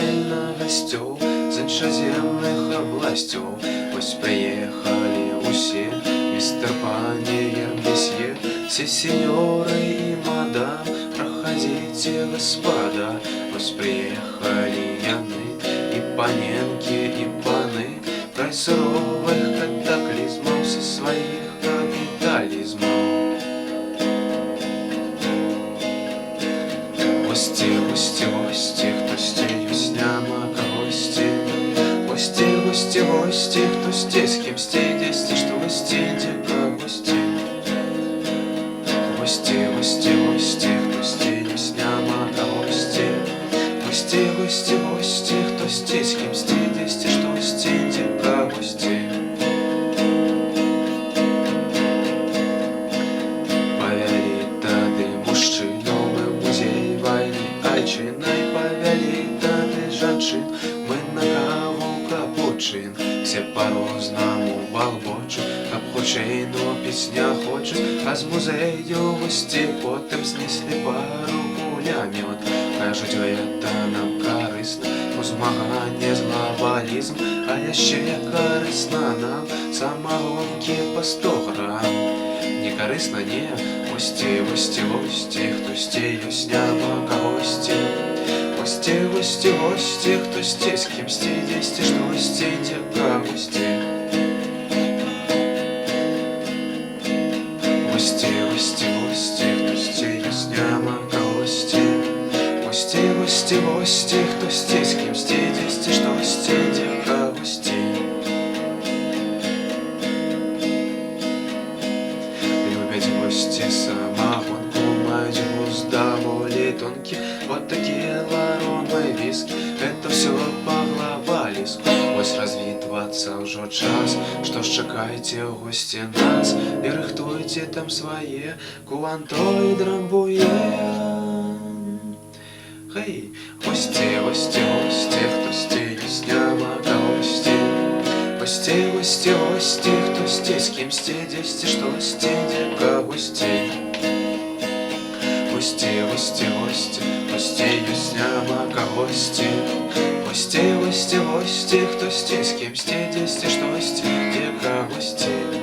паралельно гостёў з іншаземных абласцёў. Вось прыехалі ўсе, містер, пане, месье, все сеньоры и мадам, проходите, господа. Вось приехали яны, и паненки, и паны, край суровых катаклизмов со своих капитализмов. Гости, гости, гости, гости, няма гости. Гости, гости, гости, кто здесь, кем здесь, что гости, дека гости. Гости, гости, гости, кто здесь, няма гости. Гости, гости, гости, кто здесь, кем здесь, что гости, дека гости. Повели тады мужчыну мы музей войны айчынай, повели тады жанчын мы на каву капучин. Все по-рознаму балбочут, каб хутчэй, но песня хочет. А з музею гости потым знеслі пару кулямёт. Кажуць, гэта нам карысна, у змаганне з глобалізм. А яшчэ карысна нам самагонкі по 100 грам. Не карысна, не, гости, гости, гости, хтосьці ёсць, няма кагосьці. Гости, гости, гости, кто здесь, кем здесь, что гости, дека гости. Гости, гости, гости, кто здесь, няма гости. Гости, гости, гости, кто здесь, кем здесь, что гости, дека гости. Любят гости самогонку, мать гуз доволі тонкий. Вот такие ларомы, виски, это все по глобализму. Ось развітвацца ўжо час, што ж чакайце ў госці нас і рыхтуйце там свае куанто і драмбуе. Хей, гости, гости, гости, хтосьці ёсць, няма гости. Гости, гости, гости, кто здесь, кем здесь, что гости, дека гости. Гости, гости, гости, гости, ёсць, няма гости. Гости, гости, гости, кто здесь, кем здесь, что гости, дека гости.